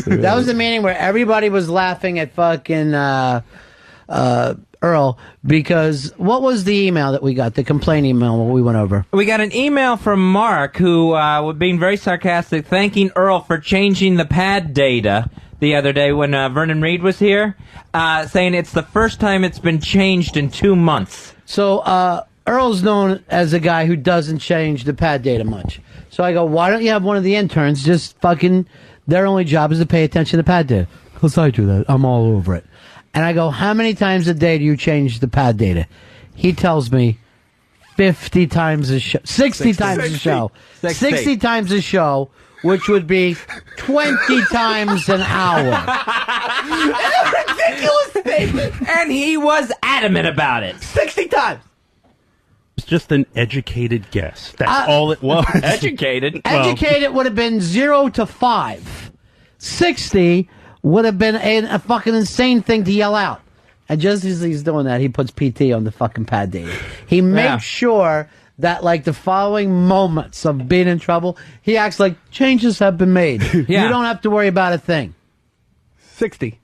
That was the meeting where everybody was laughing at fucking Earl, because what was the email that we got? The complaint email we went over. We got an email from Mark who was being very sarcastic, thanking Earl for changing the pad data the other day when Vernon Reed was here, saying it's the first time it's been changed in 2 months. So Earl's known as a guy who doesn't change the pad data much. So I go, why don't you have one of the interns just fucking, their only job is to pay attention to pad data? Because I do that. I'm all over it. And I go, how many times a day do you change the pad data? He tells me 50 times a show. 60 times a show. 60 times a show, which would be 20 times an hour. Ridiculous statement. And he was adamant about it. 60 times. It's just an educated guess. That's all it was. Educated? Educated would have been 0 to 5. 60 would have been a fucking insane thing to yell out. And just as he's doing that, he puts PT on the fucking pad data. He makes sure that, like, the following moments of being in trouble, he acts like changes have been made. You don't have to worry about a thing. 60.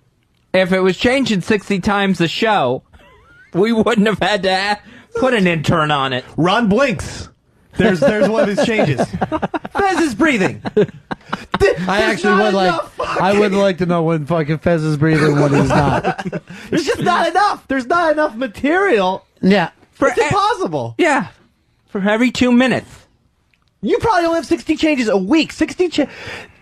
If it was changing 60 times a show, we wouldn't have had to put an intern on it. Ron blinks. There's one of his changes. Fez is breathing. I would like to know when fucking Fez is breathing when he's not. There's just not enough. There's not enough material. Yeah. It's impossible. Yeah. For every 2 minutes. You probably only have 60 changes a week. 60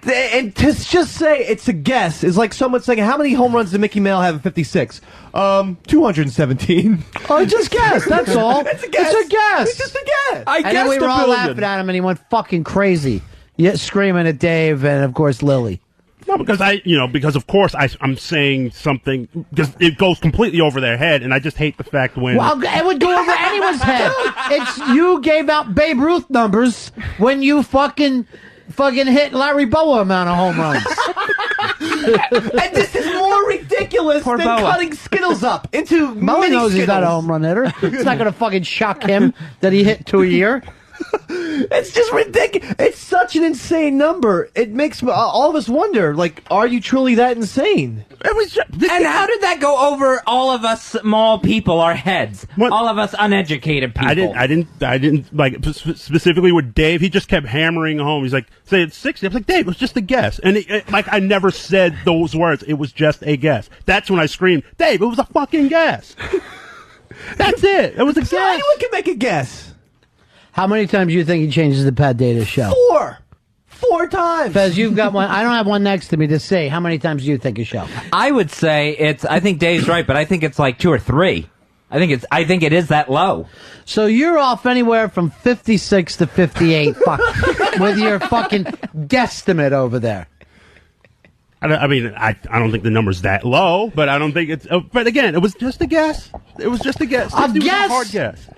and to just say it's a guess is like someone saying, how many home runs did Mickey Mantle have in 56? 217. Oh, just guess. That's all. It's a guess. It's a guess. It's just a guess. And then we were all laughing at him, and he went fucking crazy. Yeah, screaming at Dave and, of course, Lily. No, because of course I'm saying something because it goes completely over their head, and I just hate the fact when. Well, it would go over anyone's head. It's you gave out Babe Ruth numbers when you fucking hit Larry Bowa amount of home runs. And this is more ridiculous than cutting Skittles up into Bowa mini knows Skittles. he's not a home run hitter. It's not going to fucking shock him that he hit 2 a year. It's just ridiculous. It's such an insane number. It makes all of us wonder, like, are you truly that insane? It was just, And how did that go over all of us small people, our heads? What? All of us uneducated people. I didn't like specifically with Dave. He just kept hammering home. He's like, say it's 60. I was like, Dave, it was just a guess. And like, I never said those words. It was just a guess. That's when I screamed, Dave, it was a fucking guess. That's it. It was a guess. Anyone can make a guess. How many times do you think he changes the pad data show? 4 times. Fez, you've got one. I don't have one next to me to say. How many times do you think a show? I would say I think Dave's right, but I think it's like 2 or 3. I think it is that low. So you're off anywhere from 56 to 58 with your fucking guesstimate over there. I don't think the number's that low, but I don't think it's. But again, it was just a guess. It was just a guess. A It was guess? a hard guess.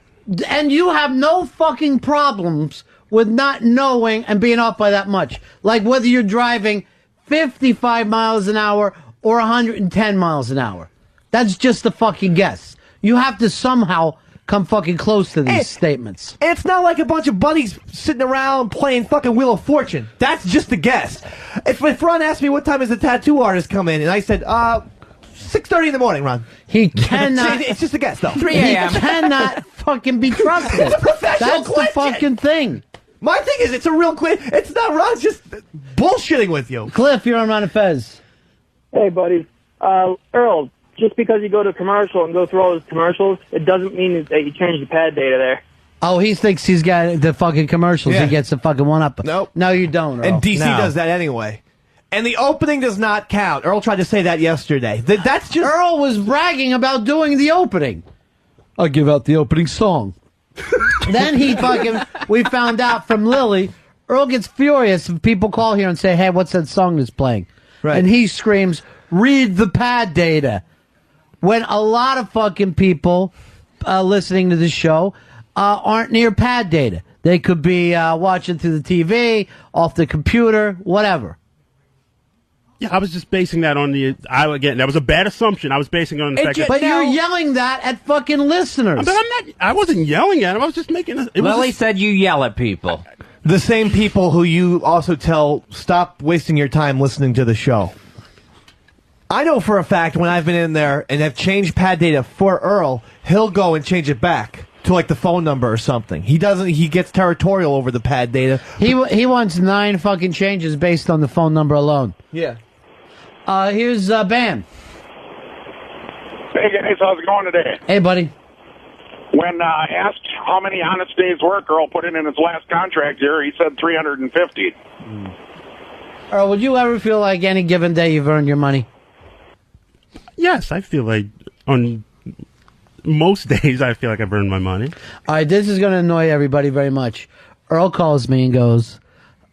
And you have no fucking problems with not knowing and being off by that much. Like whether you're driving 55 miles an hour or 110 miles an hour. That's just a fucking guess. You have to somehow come fucking close to these statements. And it's not like a bunch of buddies sitting around playing fucking Wheel of Fortune. That's just a guess. If Ron asked me what time is the tattoo artist come in, and I said, 6:30 in the morning, Ron. He cannot. It's just a guess, though. 3 a.m. He cannot fucking be trusted. It's a professional That's question. the fucking thing. My thing is, it's a real quiz. It's not Ron's just bullshitting with you. Cliff, you're on Ron and Fez. Hey, buddy. Earl, just because you go to a commercial and go through all those commercials, it doesn't mean that you change the pad data there. Oh, he thinks he's got the fucking commercials. Yeah. He gets the fucking one up. Nope. No, you don't, Earl. And DC does that anyway. And the opening does not count. Earl tried to say that yesterday. That's just... Earl was bragging about doing the opening. I'll give out the opening song. Then we found out from Lily, Earl gets furious if people call here and say, hey, what's that song that's playing? Right. And he screams, read the pad data. When a lot of fucking people listening to the show aren't near pad data. They could be watching through the TV, off the computer, whatever. Yeah, I was just basing that on again, that was a bad assumption. I was basing it on the fact that... But you're yelling that at fucking listeners. But I wasn't yelling at him. I was just making Lily said you yell at people. The same people who you also tell, stop wasting your time listening to the show. I know for a fact when I've been in there and have changed pad data for Earl, he'll go and change it back to like the phone number or something. He doesn't. He gets territorial over the pad data. He wants 9 fucking changes based on the phone number alone. Yeah. Here's Bam. Hey guys, how's it going today? Hey, buddy. When asked how many honest days work Earl put in his last contract here, he said 350. Earl, would you ever feel like any given day you've earned your money? Yes, I feel like on most days I feel like I've earned my money. All right, this is going to annoy everybody very much. Earl calls me and goes,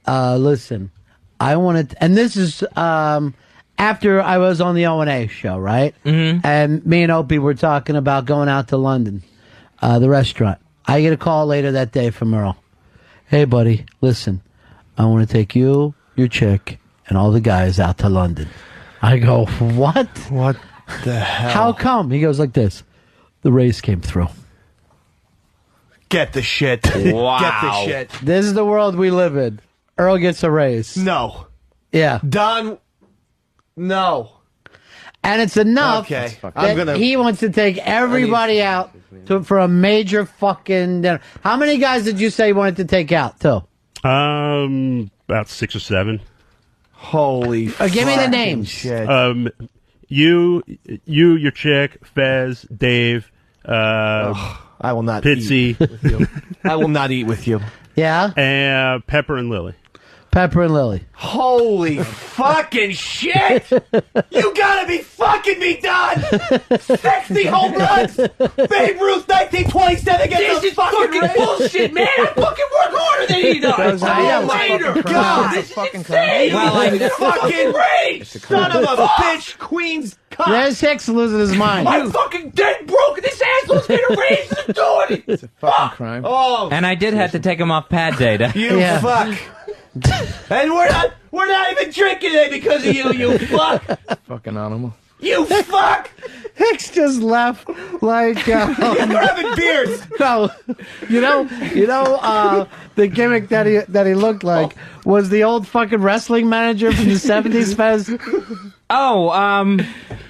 listen, I want to, and this is after I was on the O&A show, right? Mm-hmm. And me and Opie were talking about going out to London, the restaurant. I get a call later that day from Earl. Hey, buddy, listen, I want to take you, your chick, and all the guys out to London. I go, what? What the hell? How come? He goes like this. The race came through. Get the shit. Wow. Get the shit. This is the world we live in. Earl gets a raise. No. Yeah. Don. No. And it's enough Okay. that he wants to take everybody out for a major fucking dinner. How many guys did you say you wanted to take out, too? About 6 or 7. Holy Give me the names. shit. You, your chick, Fez, Dave, I will not Pitsy, eat with you. I will not eat with you. Yeah? and Pepper and Lily. Pepper and Lily. Holy fucking shit! You gotta be fucking me, Don! 60 home runs! Babe Ruth 1927 gets a fucking raise. bullshit, man! I fucking work harder than he does! Oh, God! This is insane! Well, I- Fucking raise! Son of a bitch! Queen's cup! There's Hicks losing his mind. I'm fucking dead broke and this asshole's gonna raise and doing it! Fucking crime. Oh, And I did have to take him off pad data. you Yeah. fuck! And we're not even drinking today because of you, you fuck! Fucking animal. You fuck! Hicks just left like, We're having beers! no, you know, the gimmick that he looked like was the old fucking wrestling manager from the 70s, Fez. Oh,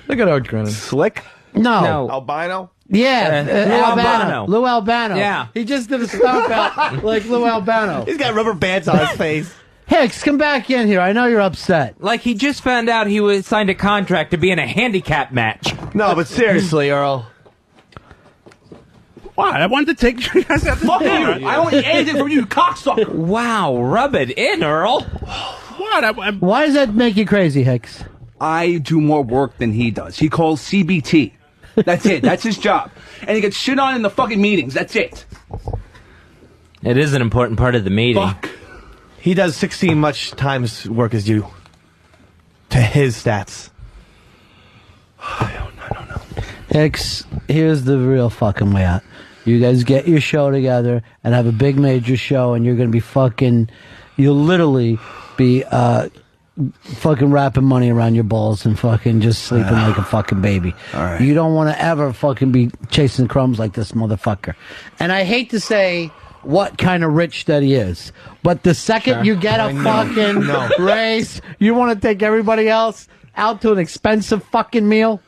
Look at Art Grinning. Slick? no. Albino? Yeah, Lou Albano. Lou Albano. Yeah. He just did a stomp out like Lou Albano. He's got rubber bands on his face. Hicks, come back in here. I know you're upset. Like he just found out he was signed a contract to be in a handicap match. No, but seriously, Earl. Why? I wanted to take you guys out to Fuck you! dinner. I don't need anything from you, cocksucker! Wow, rub it in, Earl. What? Why does that make you crazy, Hicks? I do more work than he does. He calls CBT. That's it. That's his job. And he gets shit on in the fucking meetings. That's it. It is an important part of the meeting. Fuck. He does 16 much times work as you. To his stats. I don't know. Hicks, here's the real fucking way out. You guys get your show together and have a big major show, and you're going to be fucking. You'll literally be fucking wrapping money around your balls and fucking just sleeping like a fucking baby. All right. You don't want to ever fucking be chasing crumbs like this motherfucker. And I hate to say what kind of rich that he is, but the second you get a fucking raise, you want to take everybody else out to an expensive fucking meal.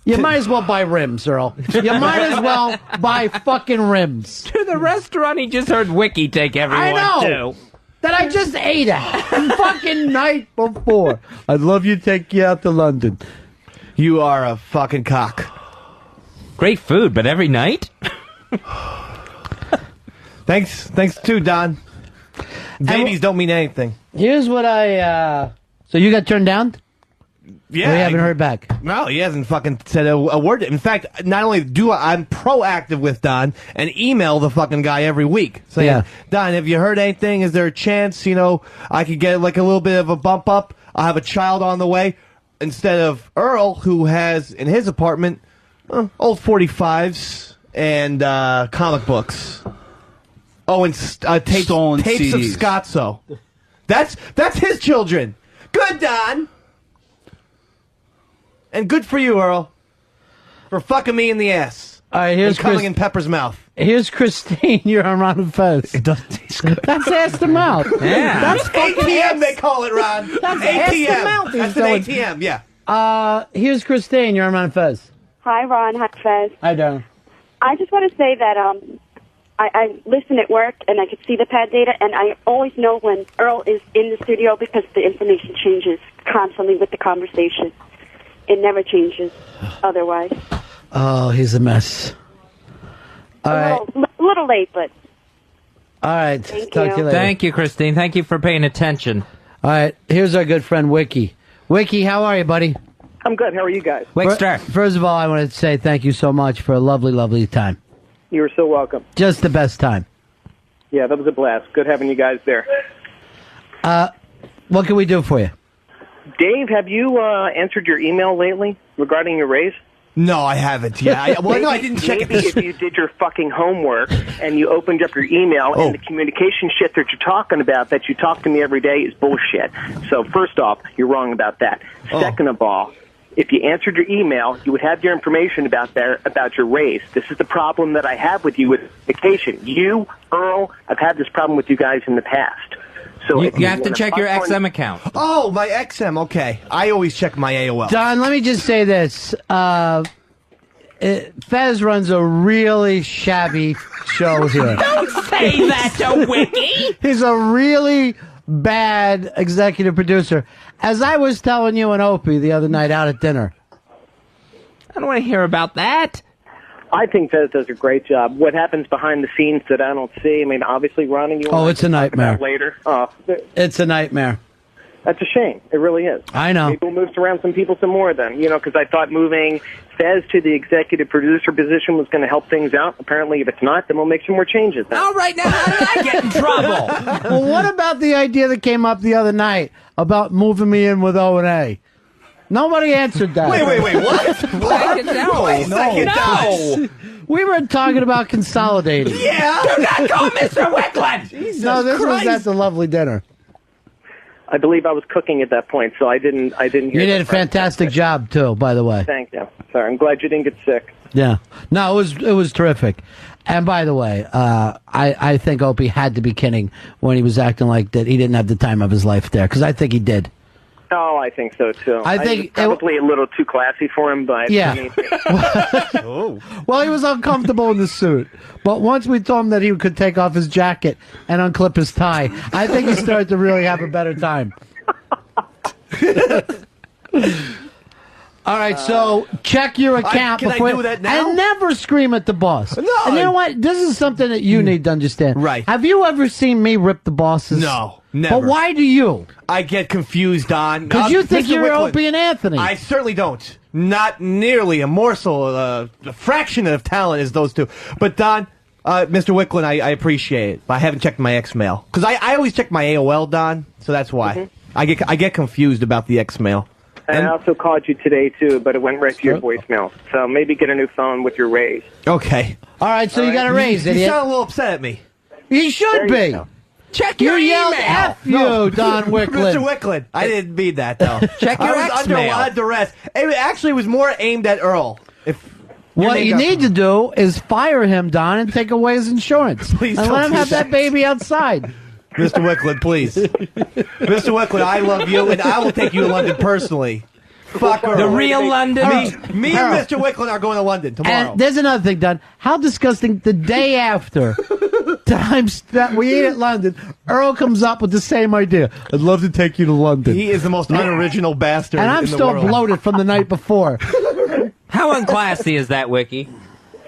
You might as well buy rims, Earl. You might as well buy fucking rims. To the restaurant he just heard Wiki take everyone I know. to. That I just ate at the fucking night before. I'd love you to take you out to London. You are a fucking cock. Great food, but every night? Thanks too, Don. Babies don't mean anything. Here's what so you got turned down? Yeah, Or you haven't heard back? No, he hasn't fucking said a word. In fact, not only I'm proactive with Don and email the fucking guy every week saying, Yeah. Don, have you heard anything? Is there a chance, I could get like a little bit of a bump up? I'll have a child on the way. Instead of Earl, who has in his apartment old 45s and comic books. Oh, and tapes Stolen of CDs. Scotzo. That's his children. Good, Don. And good for you, Earl, for fucking me in the ass. All right, And coming in Pepper's mouth. Here's Christine. You're on Ron and Fez. It doesn't taste good. That's ass to mouth. Yeah. That's fucking ATM, they call it, Ron. That's ass to ATM. mouth. That's an ATM, yeah. Here's Christine. You're on Ron and Fez. Hi, Ron. Hi, Fez. Hi, Darren. I just want to say that I listen at work, and I can see the pad data, and I always know when Earl is in the studio because the information changes constantly with the conversation. It never changes otherwise. Oh, he's a mess. All right. A little late, but... All right. Thank Talk to you later. Thank you, Christine. Thank you for paying attention. All right. Here's our good friend, Wiki. Wiki, how are you, buddy? I'm good. How are you guys? Wickster. First of all, I want to say thank you so much for a lovely, lovely time. You're so welcome. Just the best time. Yeah, that was a blast. Good having you guys there. What can we do for you? Dave, have you answered your email lately regarding your raise? No, I haven't. Yeah, no, I didn't check Maybe it. if you did your fucking homework and you opened up your email and the communication shit that you're talking about that you talk to me every day is bullshit. So first off, you're wrong about that. Second of all, if you answered your email, you would have your information about your raise. This is the problem that I have with you with vacation. You, Earl, I've had this problem with you guys in the past. So You have to check your XM account. Oh, my XM. Okay, I always check my AOL. Don, let me just say this. Fez runs a really shabby show here. Don't say that to Wiki. He's a really bad executive producer. As I was telling you and Opie the other night out at dinner. I don't want to hear about that. I think Fez does a great job. What happens behind the scenes that I don't see? I mean, obviously, Ron and you. Oh, it's a nightmare. Later. It's a nightmare. That's a shame. It really is. I know. Maybe we'll move around some people some more then, because I thought moving Fez to the executive producer position was going to help things out. Apparently, if it's not, then we'll make some more changes then. All right, now how did I get in trouble? Well, what about the idea that came up the other night about moving me in with O&A? Nobody answered that. Wait, what? No. We were talking about consolidating. Yeah. Do not call Mr. Wickland. No, this was at the lovely dinner. I believe I was cooking at that point, so I didn't hear. You did a fantastic job too, by the way. Thank you. Sorry, I'm glad you didn't get sick. Yeah. No, it was terrific. And by the way, I think Opie had to be kidding when he was acting like that he didn't have the time of his life there, because I think he did. Oh, I think so too. I think probably a little too classy for him, but yeah. Well, he was uncomfortable in the suit, but once we told him that he could take off his jacket and unclip his tie, I think he started to really have a better time. All right, so check your account can before I do that now? and never scream at the boss. No, and you know what? This is something that you need to understand. Right. Have you ever seen me rip the bosses? No, never. But why do you? I get confused, Don. Because you think Mr. you're Wickland, Opie and Anthony. I certainly don't. Not nearly a morsel, a fraction of talent as those two. But Don, Mr. Wickland, I appreciate it. But I haven't checked my X mail because I always check my AOL, Don. So that's why I get confused about the X mail. And I also called you today too, but it went right to your voicemail. So maybe get a new phone with your raise. Okay. All right, so you got a raise, You idiot. sound a little upset at me. You should There you be. go. Check You your yelled email. F you, Don Wickland. Mr. Wickland, I didn't mean that though. Check your I was under a X-mail. lot of duress. It actually was more aimed at Earl. What you need to do is fire him, Don, and take away his insurance. Please and don't let him do have that baby outside. Mr. Wickland, please. Mr. Wickland, I love you, and I will take you to London personally. Fuck Earl. The real London. Me and Mr. Wickland are going to London tomorrow. And there's another thing, Don. How disgusting, the day after times that we eat at London, Earl comes up with the same idea. I'd love to take you to London. He is the most unoriginal bastard And I'm in the still world. bloated from the night before. How unclassy is that, Wiki?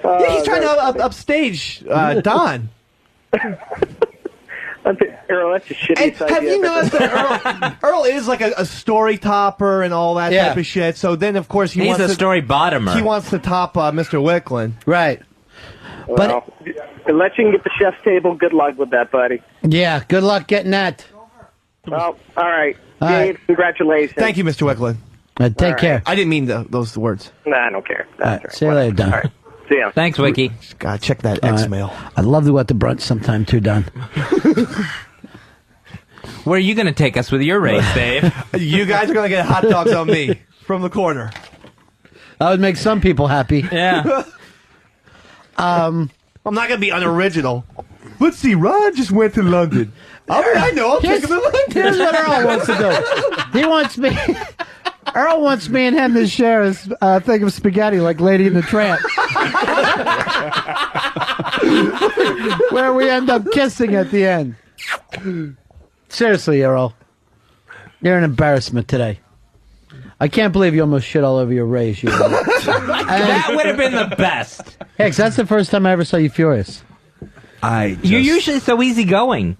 Yeah, he's trying to upstage Don. Earl, that's a shitty And idea. have you noticed that Earl is like a story topper and all that Yeah. type of shit? So then, of course, He's a story bottomer. He wants to top Mr. Wickland. Right. Well, unless you can get the chef's table, good luck with that, buddy. Yeah, good luck getting that. Well, all right. All Dave, right. congratulations. Thank you, Mr. Wickland. Take care. I didn't mean those words. Nah, I don't care. All right, see you later, Don. All right. See ya. Thanks, Wiki. God, check that X mail. I'd love to go out to brunch sometime too, Don. Where are you going to take us with your race, Dave? You guys are going to get hot dogs on me from the corner. That would make some people happy. Yeah. I'm not going to be unoriginal. Let's see, Ron just went to London. I know, I'll take him to London. Here's what Earl wants to do. He wants me... Earl wants me and him to share a thing of spaghetti like Lady and the Tramp. Where we end up kissing at the end. Seriously, Earl. You're an embarrassment today. I can't believe you almost shit all over your raise. That would have been the best. Hey, 'cause that's the first time I ever saw you furious. You're usually so easygoing.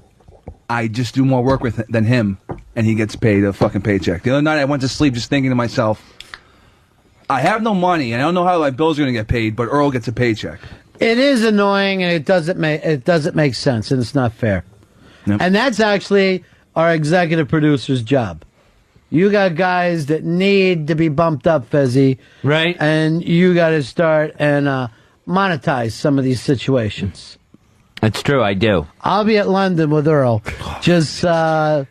I just do more work than him, and he gets paid a fucking paycheck. The other night I went to sleep just thinking to myself, I have no money, and I don't know how my bills are going to get paid, but Earl gets a paycheck. It is annoying, and it doesn't make sense, and it's not fair. Yep. And that's actually our executive producer's job. You got guys that need to be bumped up, Fezzy. Right. And you got to start and monetize some of these situations. That's true, I do. I'll be at London with Earl. Just, Earl,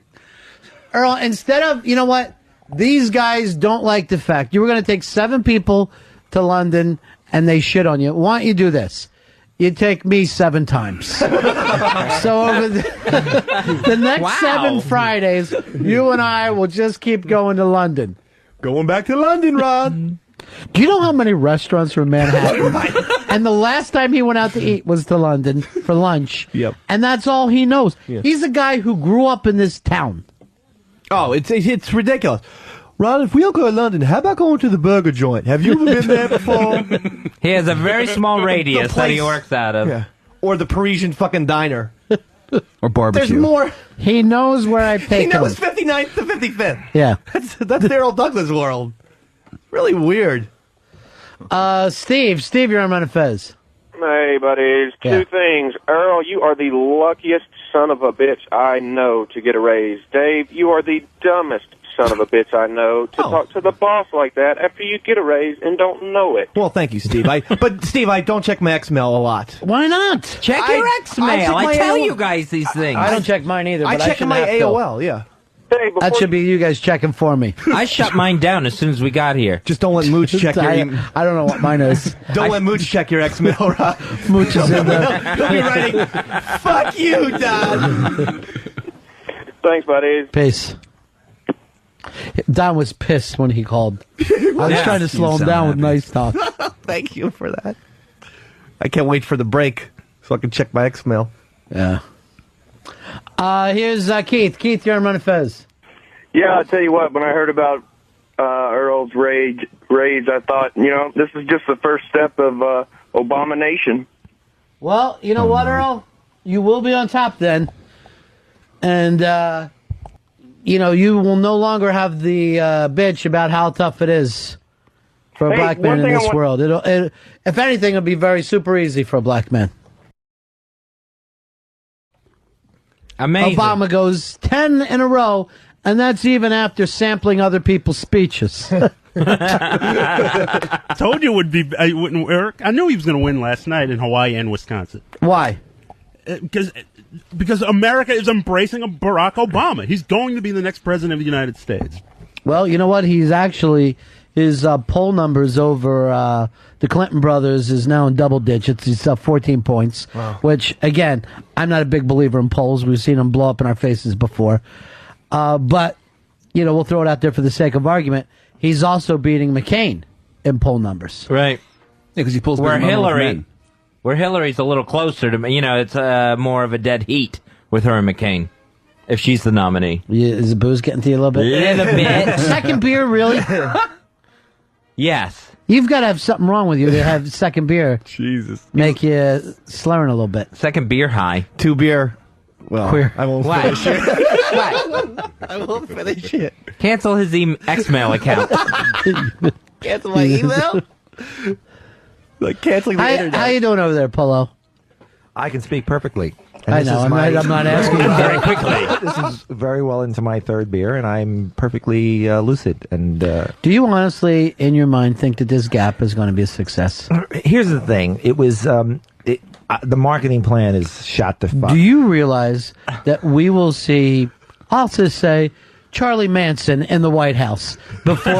instead of, you know what? These guys don't like the fact you were going to take 7 people to London and they shit on you. Why don't you do this? You take me 7 times. So over the next 7 Fridays, you and I will just keep going to London. Going back to London, Ron. Do you know how many restaurants are in Manhattan? And the last time he went out to eat was to London for lunch. Yep. And that's all he knows. Yeah. He's a guy who grew up in this town. Oh, it's ridiculous. Ron, if we don't go to London, how about going to the burger joint? Have you ever been there before? He has a very small radius that he place. works out of. Yeah. Or the Parisian fucking diner. Or barbecue. There's more. He knows where I take He knows him. 59th to 55th. Yeah. That's Daryl Douglas world. Really weird. Steve, you're on Run of Fez. Hey, buddies. Yeah. 2 things. Earl, you are the luckiest son of a bitch I know to get a raise. Dave, you are the dumbest son of a bitch I know to talk to the boss like that after you get a raise and don't know it. Well, thank you, Steve. But Steve, I don't check my X-mail a lot. Why not? Check your X-mail. I tell you guys these things. I don't check mine either. I But check should my have to. AOL, yeah. Hey, That should be you guys checking for me. I shut mine down as soon as we got here. Just don't let Mooch check your email. I don't know what mine is. Don't let Mooch check your X-mail, Rob. Mooch is in there. He'll be writing, fuck you, Don. Thanks, buddies. Peace. Don was pissed when he called. I was trying to slow him down with nice talk. Thank you for that. I can't wait for the break so I can check my X-mail. Yeah. Here's Keith. Keith, you're on Run of Fez. Yeah, I'll tell you what, when I heard about Earl's raise, I thought, this is just the first step of Abomination. Well, you know what, Earl? You will be on top then. And, you will no longer have the bitch about how tough it is for a black man in this world. If anything, it'll be very super easy for a black man. Amazing. Obama goes 10 in a row, and that's even after sampling other people's speeches. Told you it wouldn't work. I knew he was going to win last night in Hawaii and Wisconsin. Why? Because America is embracing a Barack Obama. He's going to be the next president of the United States. Well, you know what? His poll numbers over the Clinton brothers is now in double digits. He's up 14 points, which, again, I'm not a big believer in polls. We've seen them blow up in our faces before. But, we'll throw it out there for the sake of argument. He's also beating McCain in poll numbers. Right. Yeah, because he pulls Where Hillary's a little closer to me. It's more of a dead heat with her and McCain. If she's the nominee. Is the booze getting to you a little bit? A little bit. Second beer, really? Yes. You've got to have something wrong with you to have second beer. Jesus. Make you slurring a little bit. Second beer high. 2 beer. Well, Queer. I won't What? finish it. What? I won't finish it. Cancel his X-mail account. Cancel my email? Like canceling the internet. How you doing over there, Polo? I can speak perfectly. I know. I'm not asking you very quickly. This is very well into my 3rd beer, and I'm perfectly lucid. And do you honestly, in your mind, think that this Gap is going to be a success? Here's the thing: it was the marketing plan is shot to fuck. Do you realize that we will see? I'll just say Charlie Manson in the White House before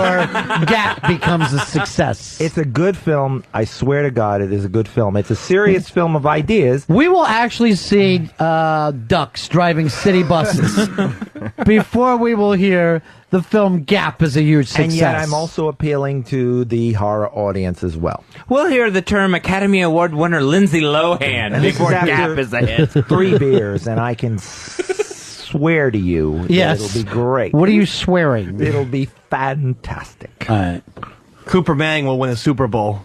Gap becomes a success. It's a good film. I swear to God, it is a good film. It's a serious film of ideas. We will actually see ducks driving city buses before we will hear the film Gap is a huge success. And yet I'm also appealing to the horror audience as well. We'll hear the term Academy Award winner Lindsay Lohan before Gap is a hit. 3 beers, and I can swear to you that it'll be great. What are you swearing? It'll be fantastic. All right. Cooper Manning will win a Super Bowl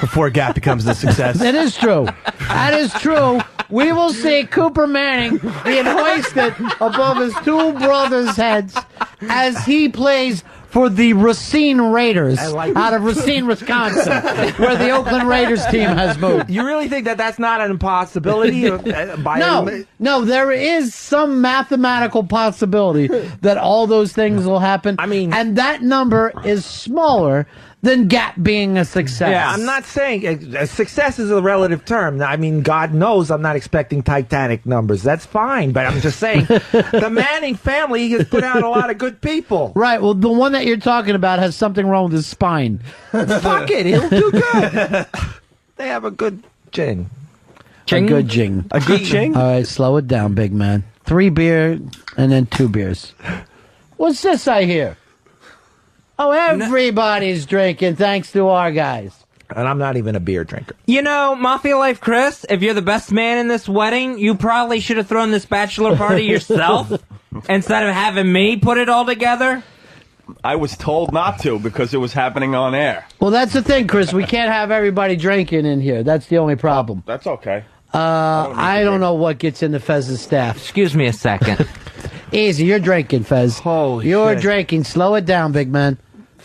before Gap becomes a success. That is true. That is true. We will see Cooper Manning being hoisted above his 2 brothers' heads as he plays for the Racine Raiders out of Racine, Wisconsin, where the Oakland Raiders team has moved. You really think that that's not an impossibility? No, there is some mathematical possibility that all those things will happen. I mean, and that number is smaller than Gap being a success. Yeah, I'm not saying success is a relative term. I mean, God knows I'm not expecting Titanic numbers. That's fine, but I'm just saying the Manning family has put out a lot of good people. Right. Well, the one that you're talking about has something wrong with his spine. Fuck it, he'll do good. They have a good jing. A good jing. A good jing? All right, slow it down, big man. 3 beer and then 2 beers. What's this I hear? Oh, everybody's drinking thanks to our guys. And I'm not even a beer drinker. You know, Mafia Life Chris, if you're the best man in this wedding, you probably should have thrown this bachelor party yourself instead of having me put it all together. I was told not to because it was happening on air. Well, that's the thing, Chris. We can't have everybody drinking in here. That's the only problem. That's okay. I don't know what gets into Fez's staff. Excuse me a second. Easy, you're drinking, Fez. Holy You're shit. drinking. Slow it down, big man.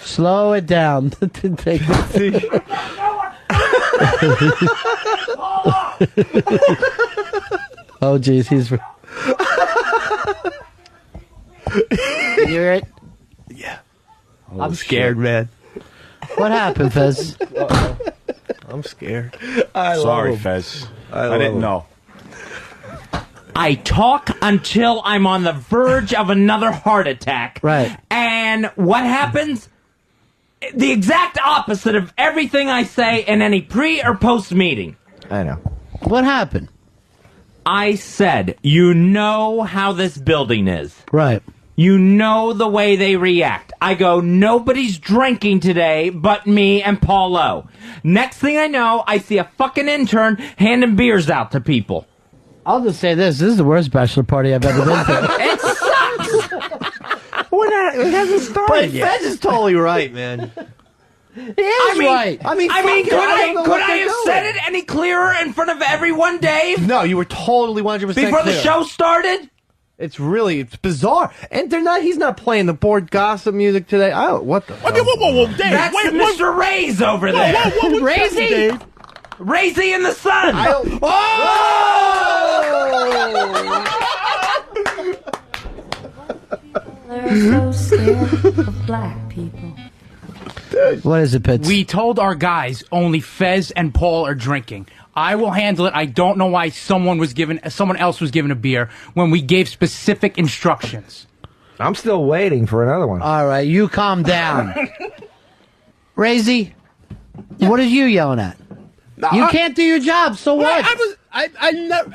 Slow it down. Take it. Oh, jeez, he's... You hear it? Yeah. I'm scared, man. What happened, Fez? I'm scared. Sorry, Fez. I didn't know. I talk until I'm on the verge of another heart attack. Right. And what happens? The exact opposite of everything I say in any pre or post meeting. I know. What happened? I said, you know how this building is. Right. You know the way they react. I go, nobody's drinking today but me and Paul O. Next thing I know, I see a fucking intern handing beers out to people. I'll just say this. This is the worst bachelor party I've ever been to. It sucks! It hasn't started But yet. Fez is totally right, man. He is right. I mean, could I have said it any clearer in front of everyone, Dave? No, you were totally 100% Before the clear. show started? It's bizarre. And he's not playing the board gossip music today. What the Okay, whoa, Dave. That's wait, Mr. Ray's over there. what's Razy? Dave? Razy in the sun. They're so scared of black people. What is it, Pitts? We told our guys only Fez and Paul are drinking. I will handle it. I don't know why someone else was given a beer when we gave specific instructions. I'm still waiting for another one. All right, you calm down. Razy, what are you yelling at? You can't do your job, so what? I never,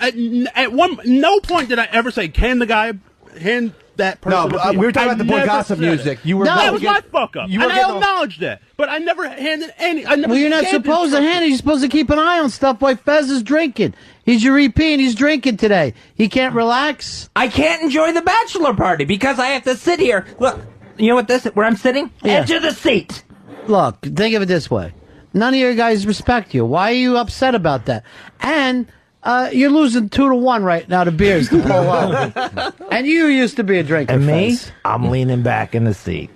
at no point did I ever say, can the guy hand that person No, a beer? we were talking I about the board never gossip said it. music. You were that was my fuck up. You And were I getting acknowledge that. But I never handed any. I never Well, you're not gave supposed to hand it. You're supposed to keep an eye on stuff while Fez is drinking. He's your EP and he's drinking today. He can't relax. I can't enjoy the bachelor party because I have to sit here. Look, you know what where I'm sitting? Yeah. Edge of the seat. Look, think of it this way. None of your guys respect you. Why are you upset about that? And you're losing 2-1 right now to beers to pull up. And you used to be a drinker, And me, Fez. I'm leaning back in the seat.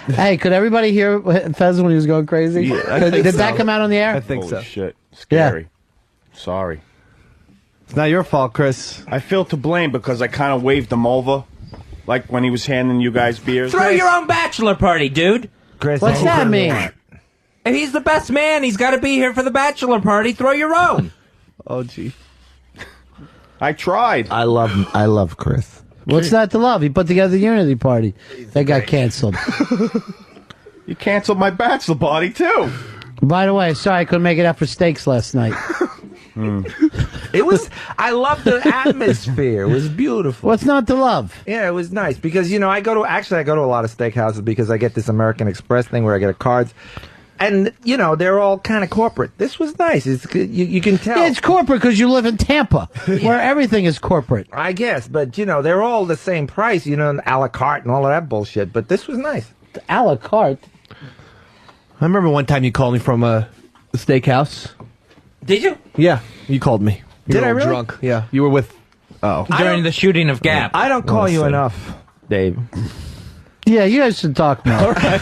Hey, could everybody hear Fez when he was going crazy? Yeah, I think Did so. that come out on the air? I think Holy so. shit. Scary. Sorry. It's not your fault, Chris. I feel to blame because I kind of waved him over, like when he was handing you guys beers. Throw your own bachelor party, dude. Chris, What's that mean? If he's the best man, he's got to be here for the bachelor party. Throw your own. Oh, gee. I tried. I love Chris. What's not to love? He put together the Unity Party. That got canceled. You canceled my bachelor party, too. By the way, sorry I couldn't make it out for steaks last night. It was. I love the atmosphere. It was beautiful. What's not to love? Yeah, it was nice because I go to a lot of steakhouses because I get this American Express thing where I get a cards, and they're all kind of corporate. This was nice. You can tell. Yeah, it's corporate because you live in Tampa, where everything is corporate. I guess, but they're all the same price. A la carte and all of that bullshit. But this was nice. A la carte. I remember one time you called me from a steakhouse. Did you? Yeah, you called me. You Did were I all really? drunk. Yeah, you were with. Oh, During the shooting of Gap. I don't call you enough, Dave. Yeah, you guys should talk more. All right.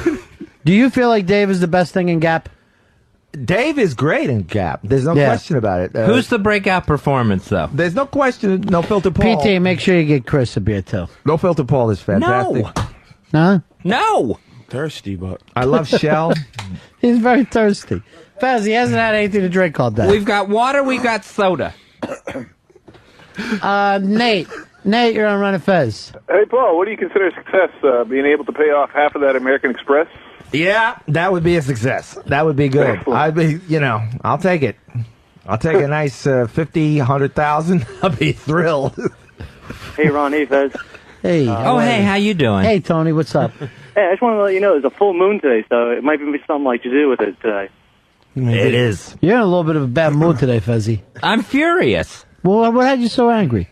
Do you feel like Dave is the best thing in Gap? Dave is great in Gap. There's no question about it. Who's the breakout performance, though? There's no question. No Filter Paul. PT, make sure you get Chris a beer, too. No Filter Paul is fantastic. No? No! thirsty, but I love Shell. He's very thirsty. Faz, he hasn't had anything to drink all day. We've got water, we've got soda. Nate, you're on Run of Fez. Hey, Paul, what do you consider success? Being able to pay off half of that American Express? Yeah, that would be a success. That would be good. I'd be, I'll take it. I'll take a nice 50, 100,000. I'll be thrilled. Hey, Ron. Hey, Fez. Hey. Hey, how you doing? Hey, Tony, what's up? Hey, I just want to let you know there's a full moon today, so it might be something like to do with it today. It is. You're in a little bit of a bad mood today, Fezzy. I'm furious. Well, what had you so angry?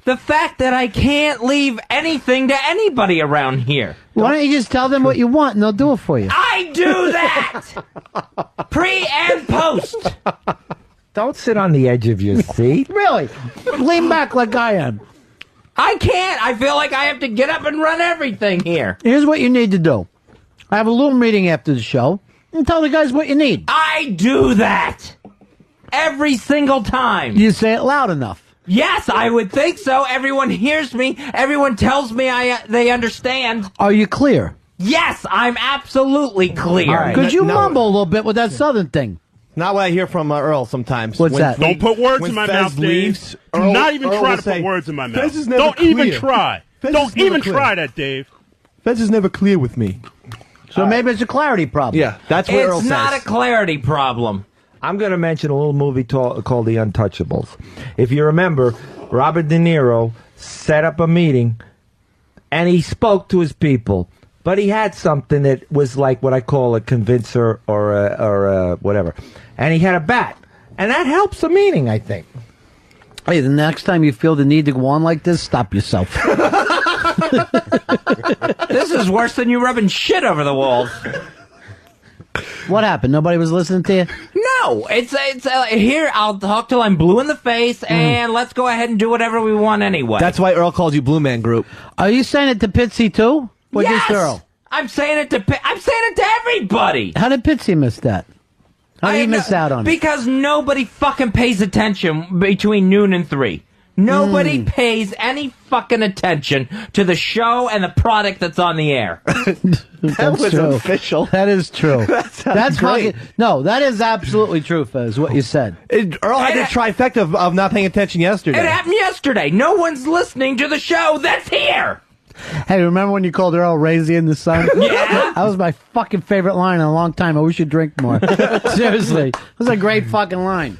The fact that I can't leave anything to anybody around here. Why don't you just tell them what you want and they'll do it for you? I do that! Pre and post. Don't sit on the edge of your seat. Really? Lean back like I am. I can't. I feel like I have to get up and run everything here. Here's what you need to do. I have a little meeting after the show and tell the guys what you need. I do that every single time. You say it loud enough. Yes, I would think so. Everyone hears me. Everyone tells me they understand. Are you clear? Yes, I'm absolutely clear. All right. Could you mumble a little bit with that southern thing? Not what I hear from Earl sometimes. What's that? Don't put words in my Fez mouth, Dave. leaves, Do Earl- not even Earl try will to say, put words in my mouth. Fez is never Don't even clear. try. Fez Don't is never even clear. try that, Dave. Fez is never clear with me. So maybe it's a clarity problem. Yeah, that's what Earl It's says. not a clarity problem. I'm going to mention a little movie called The Untouchables. If you remember, Robert De Niro set up a meeting and he spoke to his people, but he had something that was like what I call a convincer or whatever. And he had a bat. And that helps the meeting, I think. Hey, the next time you feel the need to go on like this, stop yourself. This is worse than you rubbing shit over the walls. What happened? Nobody was listening to you? No, it's here. I'll talk till I'm blue in the face, and let's go ahead and do whatever we want anyway. That's why Earl calls you Blue Man Group. Are you saying it to Pitsy too? Or yes, just Earl? I'm saying it to everybody. How did Pitsy miss that? How did he miss out on it? Because nobody fucking pays attention between noon and 3. Nobody pays any fucking attention to the show and the product that's on the air. That was true. official. That is true. That's great. fucking, no, that is absolutely true, Fez, what you said. Earl had the trifecta of not paying attention yesterday. It happened yesterday. No one's listening to the show that's here. Hey, remember when you called Earl Raisy in the sun? Yeah. That was my fucking favorite line in a long time. I wish you'd drink more. Seriously. It was a great fucking line.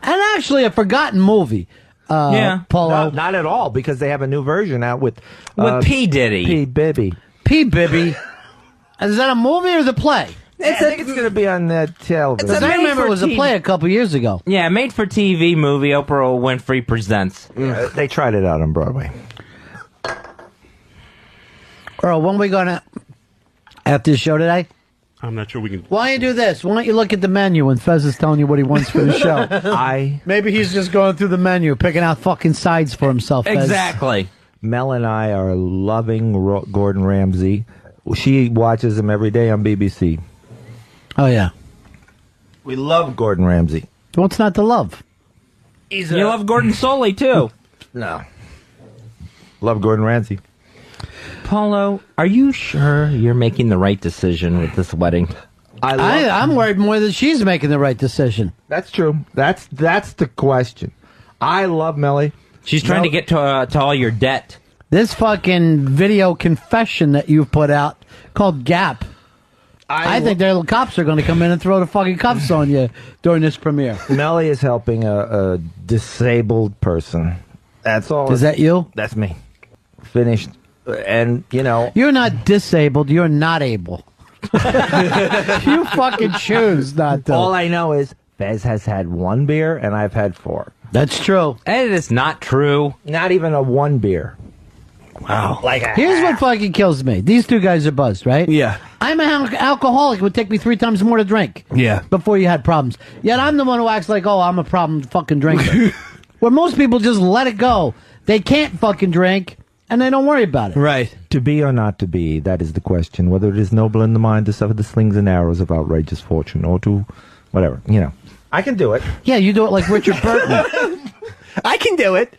And actually a forgotten movie. Paulo. No, not at all, because they have a new version out with P. Diddy. P. Bibby. P. Bibby. Is that a movie or the play? I think it's going to be on television. Because I remember it was a play a couple years ago. Yeah, made-for-TV movie, Oprah Winfrey Presents. They tried it out on Broadway. Earl, when are we going to... After the show today? I'm not sure we can. Why don't you do this? Why don't you look at the menu when Fez is telling you what he wants for the show? Maybe he's just going through the menu, picking out fucking sides for himself, Fez. Exactly. Mel and I are loving Gordon Ramsay. She watches him every day on BBC. Oh, yeah. We love Gordon Ramsay. What's not to love? You love Gordon Soley, too. No. Love Gordon Ramsay. Paulo, are you sure you're making the right decision with this wedding? I'm worried more that she's making the right decision. That's true. That's the question. I love Melly. She's trying to get to all your debt. This fucking video confession that you've put out called Gap. I think the cops are going to come in and throw the fucking cuffs on you during this premiere. Melly is helping a disabled person. That's all. Is that you? That's me. Finished. And, you know. You're not disabled. You're not able. You fucking choose not to. All I know is Fez has had 1 beer and I've had 4. That's true. It is not true. Not even a 1 beer. Wow. Here's what fucking kills me. These two guys are buzzed, right? Yeah. I'm an alcoholic. It would take me 3 times more to drink. Yeah. Before you had problems. Yet I'm the one who acts like, oh, I'm a problem fucking drinker. Where most people just let it go. They can't fucking drink, and they don't worry about it. Right. To be or not to be, that is the question. Whether it is noble in the mind to suffer the slings and arrows of outrageous fortune, or to whatever. You know. I can do it. Yeah, you do it like Richard Burton. I can do it.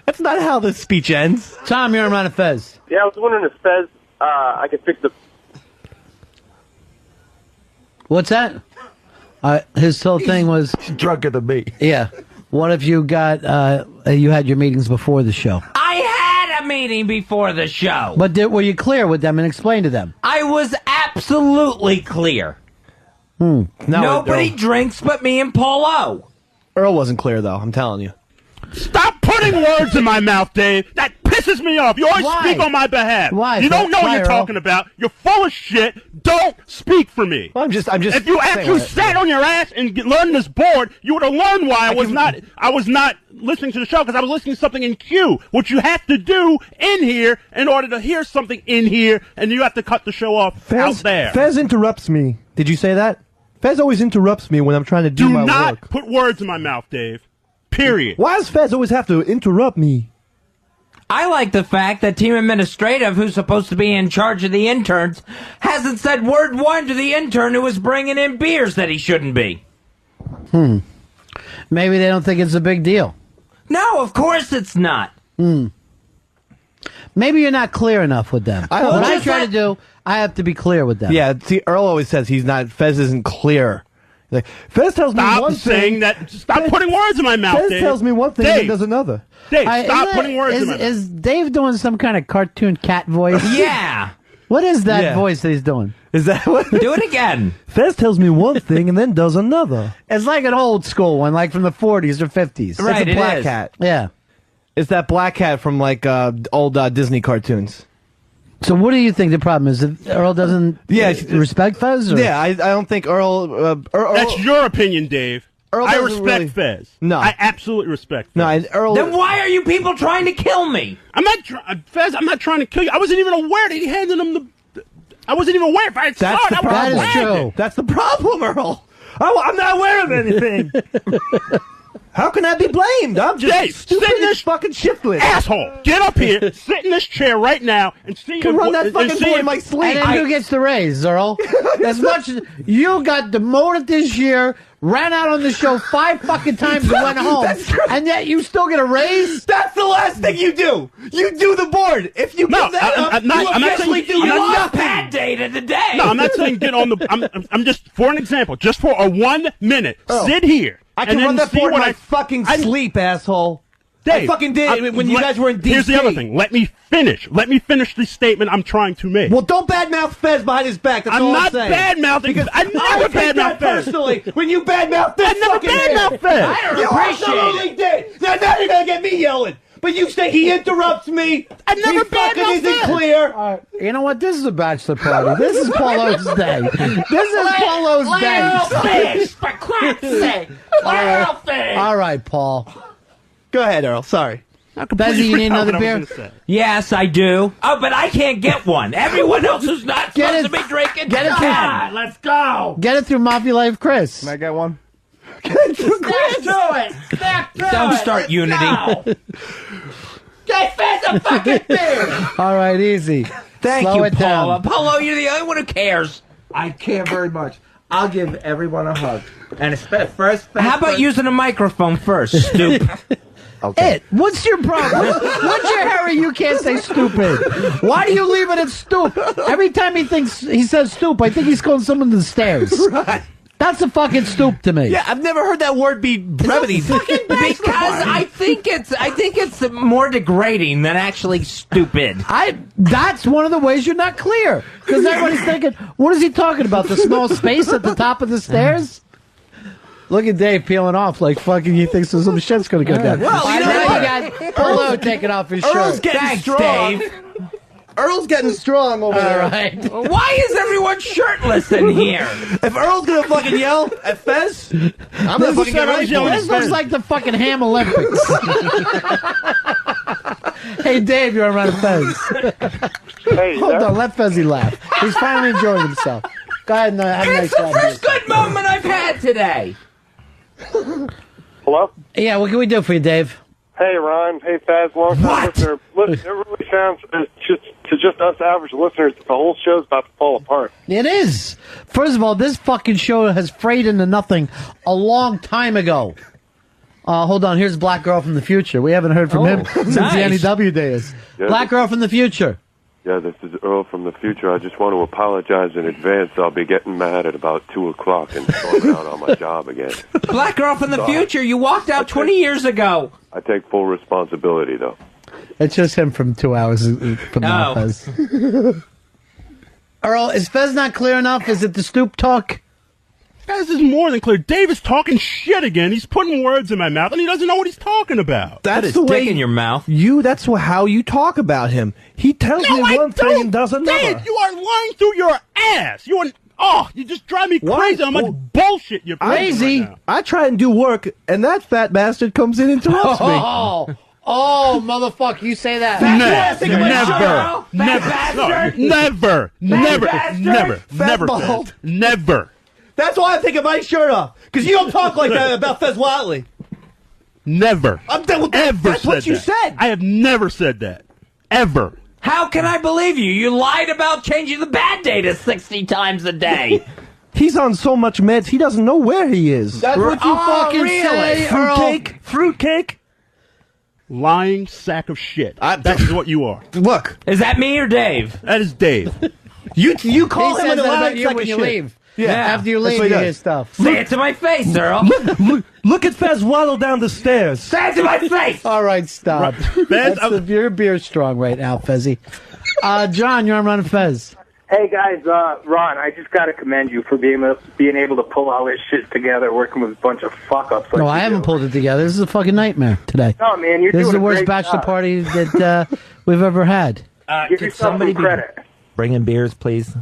That's not how the speech ends. Tom, you're around a Fez. Yeah, I was wondering if Fez, I could fix the... What's that? His whole thing was... drunker than me. Yeah. What if you got, you had your meetings before the show? I had a meeting before the show. But were you clear with them and explained to them? I was absolutely clear. Nobody drinks but me and Polo. Earl wasn't clear, though, I'm telling you. Stop putting words in my mouth, Dave. That pisses me off. You always speak on my behalf. Why? You don't know what Why, you're Earl? talking about. You're full of shit. Don't speak for me. Well, I'm just. If you actually sat on your ass and learned this board, you would have learned why I was not listening to the show, because I was listening to something in queue, which you have to do in here in order to hear something in here, and you have to cut the show off out there. Fez interrupts me. Did you say that? Fez always interrupts me when I'm trying to do my not work. put words in my mouth, Dave. Period. Why does Fez always have to interrupt me? I like the fact that Team Administrative, who's supposed to be in charge of the interns, hasn't said word one to the intern who was bringing in beers that he shouldn't be. Maybe they don't think it's a big deal. No, of course it's not. Maybe you're not clear enough with them. I don't what know. I try to do, I have to be clear with them. Yeah, see, Earl always says Fez isn't clear. Like, Fez tells me one thing. Stop putting words in my mouth, Fez Dave. tells me one thing and does another. Dave, stop putting words in my mouth. Is Dave doing some kind of cartoon cat voice? Yeah. What is that voice that he's doing? Is that what? Do it again. Fez tells me one thing and then does another. It's like an old school one, like from the 40s or 50s. Right, It's a black cat. Yeah. It's that black cat from like old Disney cartoons. So what do you think the problem is? That Earl doesn't respect Fez? Or? Yeah, I don't think Earl... That's your opinion, Dave. Earl I doesn't respect really- Fez. No. I absolutely respect Fez. No, Earl... Then why are you people trying to kill me? I'm not Fez, I'm not trying to kill you. I wasn't even aware that he handed him the... I wasn't even aware. If I had saw it, I would have That is true. That's the problem, Earl. I'm not aware of anything. How can I be blamed? I'm just Dave, stupid sit in and this fucking shiftless. asshole. Get up here, sit in this chair right now, and see Can if run that fucking board in my And sleep. then who gets the raise, Earl? As much as you got demoted this year, ran out on the show 5 fucking times and went home, and yet you still get a raise? That's the last thing you do. You do the board. If you give that up, I'm not officially saying- do I'm You not- lost nothing. pad data today. No, I'm not saying get on the... I'm just, for an example, just for a 1 minute, sit here. I and can then run that see board in what my fucking sleep, asshole. Dave, I fucking did when you guys were in DC. Here's the other thing. Let me finish. Let me finish the statement I'm trying to make. Well, don't badmouth Fez behind his back. That's I'm all not I'm saying. bad-mouthing. I never take that badmouth Fez. personally. When you badmouth this I never fucking man. badmouth Fez. I don't You appreciate absolutely it. did. Now you're gonna get me yelling. But you say he interrupts me. I never he fucking badmouthed isn't Fez. clear. You know what? This is a bachelor party. This is Paulo's day. This is Paulo's day. Fish, for crap's sake. Little fish. All right, Paul. Go ahead, Earl. Sorry. Bezzy, you need another beer? Yes, I do. Oh, but I can't get one. Everyone else who's not Get supposed it- to be drinking get it can. through. Let's go. Get it through Mafia Life Chris. Can I get one? Back to it. Back to Don't it. start Let's unity. go. Get Fez a fucking beer. All right, easy. Thank Slow you, it down. Polo, you're the only one who cares. I care very much. I'll give everyone a hug. And first... How about using a microphone first, stoop? Okay. What's your problem? What's your hurry? You can't say stupid. Why do you leave it at stoop? Every time he says stoop, I think he's calling someone to the stairs. Right. That's a fucking stoop to me. Yeah, I've never heard that word be brevity. Because I think it's more degrading than actually stupid. That's one of the ways you're not clear. Because everybody's thinking, what is he talking about? The small space at the top of the stairs? Look at Dave peeling off like fucking he thinks some shit's going to go down. Well, you know what? You got Earl taking off his shirt. Earl's getting strong. Dave. Earl's getting strong over there. All right. Why is everyone shirtless in here? If Earl's going to fucking yell at Fez, I'm going to fucking get ready for This looks like the fucking Ham Olympics. Hey, Dave, you're around Fez. Hey, Hold on, let Fezzy laugh. He's finally enjoying himself. Go ahead and have a nice It's the time. first good moment I've had today. Hello? Yeah, what can we do for you, Dave? Hey, Ron. Hey, Faz. Long-time listener. Listen, it really sounds to just us average listeners, the whole show's about to fall apart. It is. First of all, this fucking show has frayed into nothing a long time ago. Hold on, here's Black Girl from the Future. We haven't heard from him since nice. the NEW days. Yeah, Black Girl from the Future. Yeah, this is Earl from the future. I just want to apologize in advance. I'll be getting mad at about 2 o'clock and going out on my job again. Black Girl from the Future, you walked out 20 years ago. I take full responsibility, though. It's just him from 2 hours from now, Fez. Earl, is Fez not clear enough? Is it the stoop talk? Fez is more than clear. Dave is talking shit again. He's putting words in my mouth, and he doesn't know what he's talking about. That's the way in your mouth. That's how you talk about him. He tells me one thing and does another. Dave, you are lying through your ass. You just drive me crazy. How much bullshit you're crazy. Right now. I try and do work, and that fat bastard comes in and interrupts me. Oh, motherfucker, you say that. Never. That's why I'm taking my shirt off. Because you don't talk like that about Fez Watley. Never. I'm done with that. That's what you said. I have never said that. Ever. How can I believe you? You lied about changing the bad data 60 times a day. He's on so much meds, he doesn't know where he is. That's what you fucking say, Earl. Fruitcake. Lying sack of shit. That is what you are. Look. Is that me or Dave? That is Dave. You call He him says a that lying about you sack when of you shit. leave. Yeah. After you That's leave, what you he hear does. stuff. Say it to my face, Earl. Look at Fez waddle down the stairs. Say it to my face. All right, stop. Your beer's strong right now, Fezzy. John, you're on Run Fez. Hey guys, Ron, I just got to commend you for being able to pull all this shit together, working with a bunch of fuck ups. No, I haven't pulled it together. This is a fucking nightmare today. No, man, you're This doing is the a worst great bachelor job. party that we've ever had. Give yourself some credit. Bring in beers, please.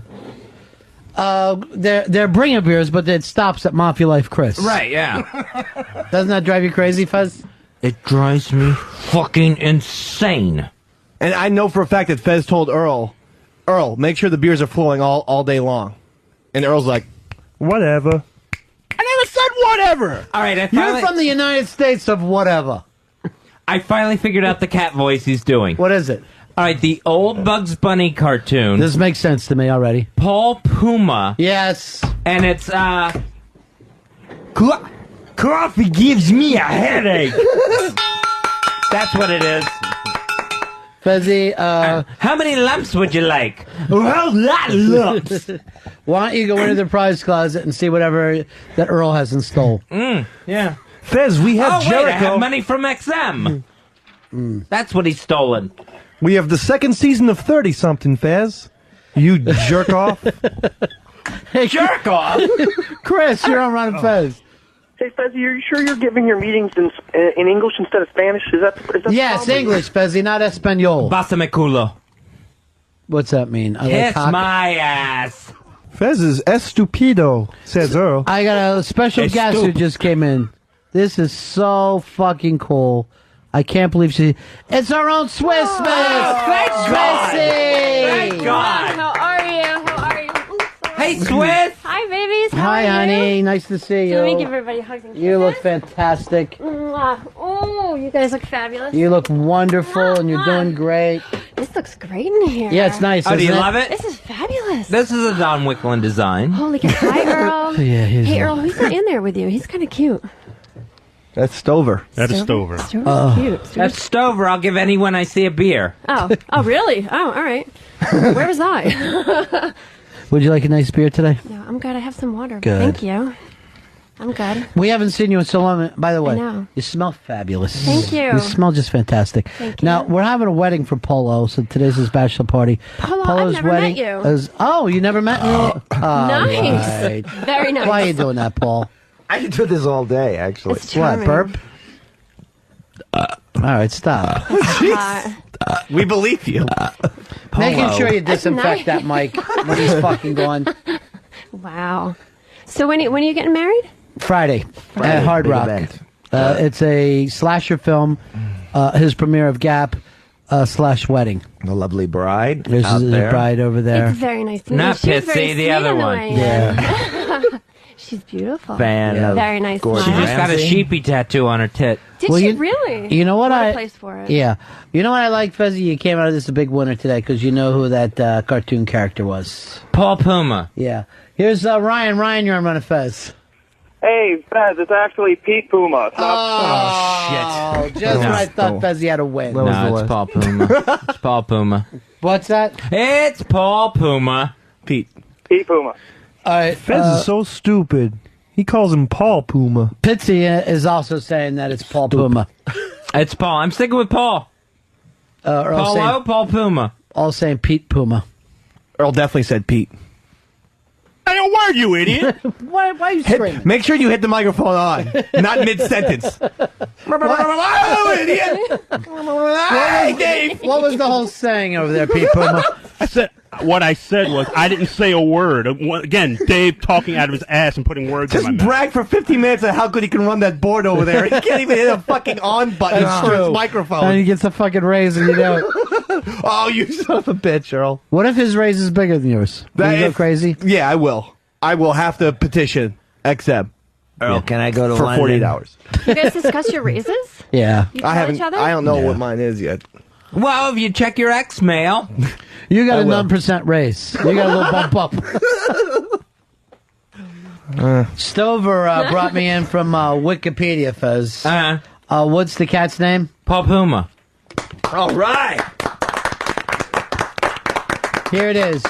They're bringing beers, but it stops at Mafia Life Chris. Right, yeah. Doesn't that drive you crazy, Fez? It drives me fucking insane. And I know for a fact that Fez told Earl, make sure the beers are flowing all day long. And Earl's like, whatever. I never said whatever. All right, You're from the United States of whatever. I finally figured out the cat voice he's doing. What is it? All right, the old Bugs Bunny cartoon. This makes sense to me already. Paul Puma. Yes. And it's, coffee gives me a headache. That's what it is. Fezzy, how many lumps would you like? A lot of lumps. Why don't you go into the prize closet and see whatever that Earl hasn't stole? Yeah. Fez, we have Jericho. Wait, I have money from XM. That's what he's stolen. We have the second season of 30-something, Fez. You jerk off. Hey, jerk off. Chris, you're on Ron Fez. Hey, Fez, are you sure you're giving your meetings in English instead of Spanish? Is that Yes, English, Fezzy, not Espanol. Básame culo. What's that mean? Kiss my ass. Fez is estupido, says Earl. I got a special guest who just came in. This is so fucking cool. I can't believe it's our own Swiss Miss! Thank God! Thank God! How are you? How are you? Hey, Swiss! Hi, babies. How Hi, are you? honey. Nice to see you. Let me give everybody hugs and kisses. You look fantastic. Oh, you guys look fabulous. You look wonderful, and you're doing great. This looks great in here. Yeah, it's nice. Oh, do you isn't love it? This is fabulous. This is a Don Wicklund design. Holy cow. Hi, Earl. Yeah, hey, Earl, who's not in there with you? He's kind of cute. That's Stover. That is Stover. Stover's cute. That's Stover. I'll give anyone I see a beer. Oh, really? Oh, all right. Where was I? Would you like a nice beer today? No, I'm good. I have some water. Good. Thank you. I'm good. We haven't seen you in so long. By the way, know. you smell fabulous. Thank you. You smell just fantastic. Thank Now, we're having a wedding for Polo, so today's his bachelor party. Polo, Polo's I've never wedding met you. oh, you never met me? Oh, Nice. right. Very nice. Why are you doing that, Paul? I can do this all day, actually. It's What, charming. burp? All right, stop. We believe you. Making sure you That's disinfect nice. that mic when he's fucking gone. Wow. So when are you getting married? Friday at Hard big Rock. event. It's a slasher film, his premiere of Gap / wedding. The lovely bride There's out the there. bride over there. It's very nice. to meet Not you. She's very Pitsy, the sweet other on one. way in. Yeah. She's beautiful. Fan of Very nice Gordon smile. She just got a Ramsay. sheepy tattoo on her tit. Did Well, she you- really? You know what What a I? place for it. Yeah. You know what I like, Fezzi? You came out of this a big winner today because you know who that cartoon character was. Paul Puma. Yeah. Here's Ryan. Ryan, you're on Run of Fez. Hey, Fez, it's actually Pete Puma. Oh, just when I thought Fezzi had a win. No, it's Paul Puma. It's Paul Puma. What's that? It's Paul Puma. Pete. Pete Puma. All right. Fez is so stupid. He calls him Paul Puma. Pitsy is also saying that it's Paul Puma. It's Paul. I'm sticking with Paul. Earl Paulo, saying, Paul Puma. all saying Pete Puma. Earl definitely said Pete. Hey, a word, you idiot! Why are you screaming? Make sure you hit the microphone on, not mid-sentence. Oh, idiot! Hey, Dave! What was the whole saying over there, Pete Puma? What I said was I didn't say a word. Again, Dave talking out of his ass and putting words in my Just mouth. brag for 15 minutes on how good he can run that board over there. He can't even hit a fucking on button That's for his true. microphone. And he gets a fucking raise and you know it. Oh, you son of a bitch, Earl. What if his raise is bigger than yours? Will you go crazy? Yeah, I will. I will have to petition XM. Earl, can I go to for London? 48 hours. You guys discuss your raises? Yeah. You I tell haven't. each other? I don't know what mine is yet. Well, if you check your X mail. You got I a will. 9% raise. You got a little bump up. Stover brought me in from Wikipedia, Fez. What's the cat's name? Paul Puma. All right. Here it is.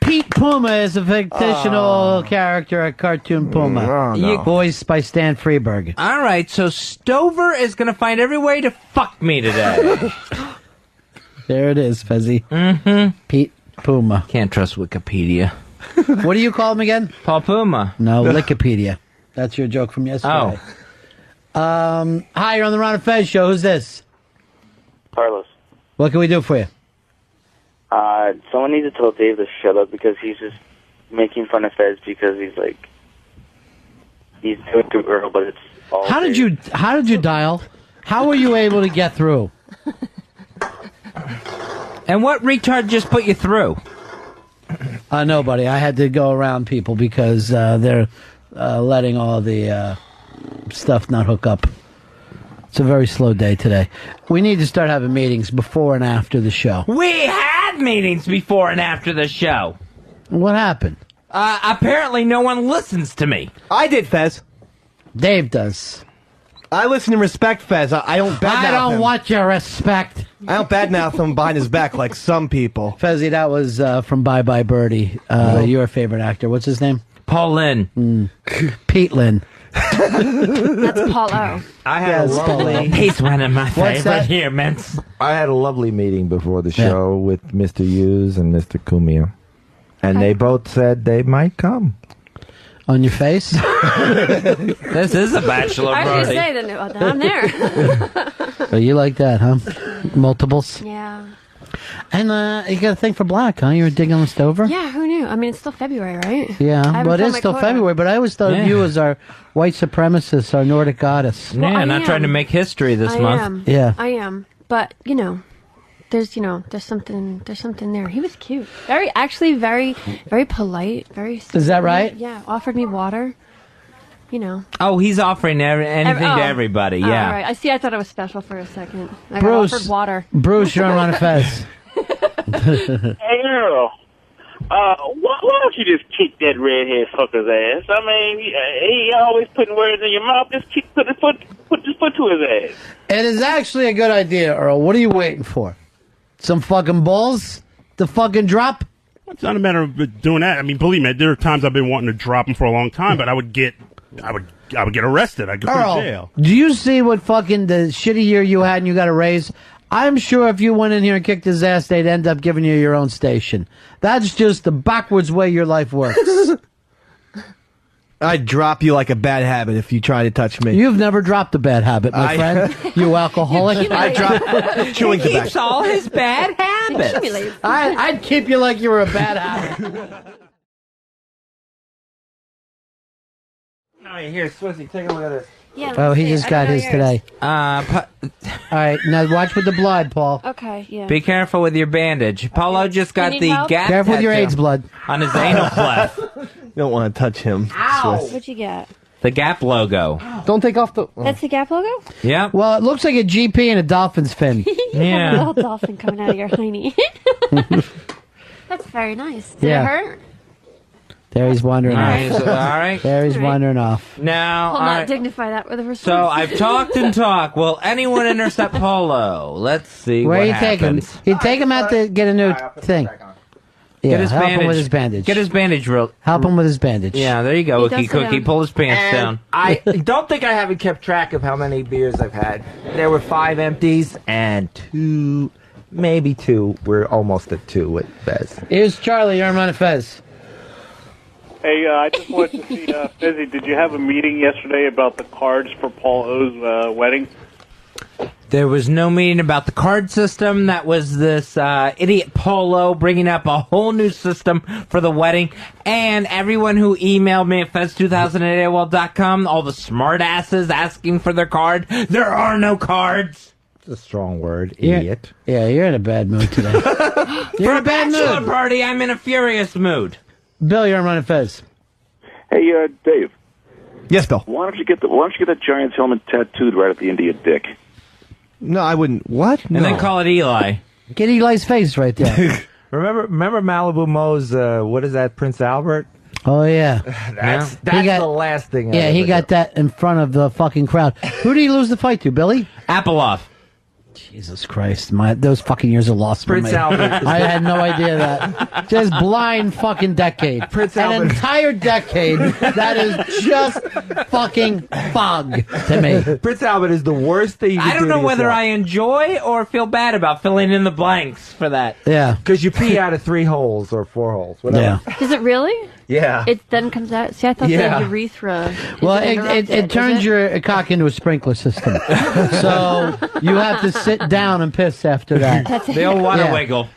Pete Puma is a fictional character, a cartoon Puma. Oh, no. Voiced by Stan Freberg. All right, so Stover is going to find every way to fuck me today. There it is, Fezzy. Mm-hmm. Pete Puma. Can't trust Wikipedia. What do you call him again? Paul Puma. No, Wikipedia. That's your joke from yesterday. Hi, you're on the Ron and Fez show. Who's this? Carlos. What can we do for you? Someone needs to tell Dave to shut up because he's just making fun of Fez because he's doing to Earl, but it's all. How did you dial? How were you able to get through? And what retard just put you through? Nobody. I had to go around people because they're letting all the stuff not hook up. It's a very slow day today. We need to start having meetings before and after the show. We had meetings before and after the show. What happened? Apparently no one listens to me. I did, Fez. Dave does. I listen and respect Fez. I don't badmouth I don't him. want your respect. I don't badmouth him behind his back like some people. Fezzy, that was from Bye Bye Birdie. Your favorite actor. What's his name? Paul Lynn. Pete Lynn. That's Paul O. I had a lovely. He's one of my What's favorite that? humans. I had a lovely meeting before the show with Mr. Hughes and Mr. Cumia, and they both said they might come. On your face? This is a bachelor I was party. going to say that I'm there. Oh, you like that, huh? Multiples? Yeah. And you got a thing for black, huh? You were digging on the Stover? Yeah, who knew? I mean, it's still February, right? I Yeah, haven't but filled it's my still quota. February. But I always thought of you as our white supremacist, our Nordic goddess. Well, Yeah, I not trying to am. make history this I month. am. Yeah. I am. But, there's something there. He was cute. Very polite, very Is that right? Yeah, offered me water. Oh, he's offering anything to everybody. Oh, Yeah. all right. I see. I thought it was special for a second. I Bruce. got offered water. Bruce, you're on Ron and Fez. Hey, Earl. Why don't you just kick that redhead fucker's ass? I mean, he always putting words in your mouth. Just put his foot to his ass. It is actually a good idea, Earl. What are you waiting for? Some fucking balls? The fucking drop? It's not a matter of doing that. I mean, believe me, there are times I've been wanting to drop him for a long time, but I would get I would get arrested. I'd go Earl, to jail. do you see what fucking the shitty year you had and you got a raise? I'm sure if you went in here and kicked his ass, they'd end up giving you your own station. That's just the backwards way your life works. I'd drop you like a bad habit if you try to touch me. You've never dropped a bad habit, my friend. You alcoholic. I dropped chewing He tobacco. keeps all his bad habits. I'd keep you like you were a bad habit. All right, here, Swizzy, take a look at this. Yeah. Oh, he just got his today. All right, now watch with the blood, Paul. Okay, yeah. Be careful with your bandage. Paulo just got You the need help? gap Careful with your tattoo AIDS blood. on his anal flap. You don't want to touch him. Ow! Swiss. What'd you get? The Gap logo. Don't take off the... That's the Gap logo? Yeah. Well, it looks like a GP and a dolphin's fin. You have a little dolphin coming out of your hiney. That's very nice. Did Yeah. it hurt? There he's wandering Nice. off. All right. There he's wandering off. Now, I'll all not right. dignify that with a response. So I've talked and talked. Will anyone intercept Polo? Let's see Where what you take him? happens. You take him out to get a new thing. Yeah, Get his help bandage. him with his bandage. Get his bandage real. Help him with his bandage. Yeah, there you go, He does Wookie sit Cookie. down. Pull his pants And down. I don't think I haven't kept track of how many beers I've had. There were 5 empties and 2, maybe 2. We're almost at 2 with Fez. Here's Charlie. You're on Fez. Hey, I just wanted to see, Fizzy, did you have a meeting yesterday about the cards for Paul O's wedding? There was no meeting about the card system. That was this idiot Polo bringing up a whole new system for the wedding. And everyone who emailed me at fez2000@AOL.com, all the smart asses asking for their card. There are no cards. It's a strong word, Yeah. idiot. Yeah, you're in a bad mood today. You're in a bad Bachelor mood. party, I'm in a furious mood. Bill, you're on Fez. Hey, Dave. Yes, Bill. Why don't you get that Giants helmet tattooed right at the end of your dick? No, I wouldn't. What? And then call it Eli. Get Eli's face right there. Remember Malibu Mo's, what is that, Prince Albert? Oh, yeah. That's He got- the last thing I Yeah, he ever got that in front of the fucking crowd. Who did he lose the fight to, Billy? Apoloff. Jesus Christ, those fucking years are lost for Prince me. Albert. I had no idea that. Just blind fucking decade. Prince An Albert. entire decade that is just fucking fog to me. Prince Albert is the worst thing you can I don't do know to whether yourself. I enjoy or feel bad about filling in the blanks for that. Yeah. Because you pee out of 3 holes or 4 holes, whatever. Yeah. Does it really? Yeah. It then comes out. See, I thought Yeah. the urethra. Well, isn't it interrupted, turns is your cock into a sprinkler system. So you have to sit down and piss after that. That's it. The old water Yeah. wiggle.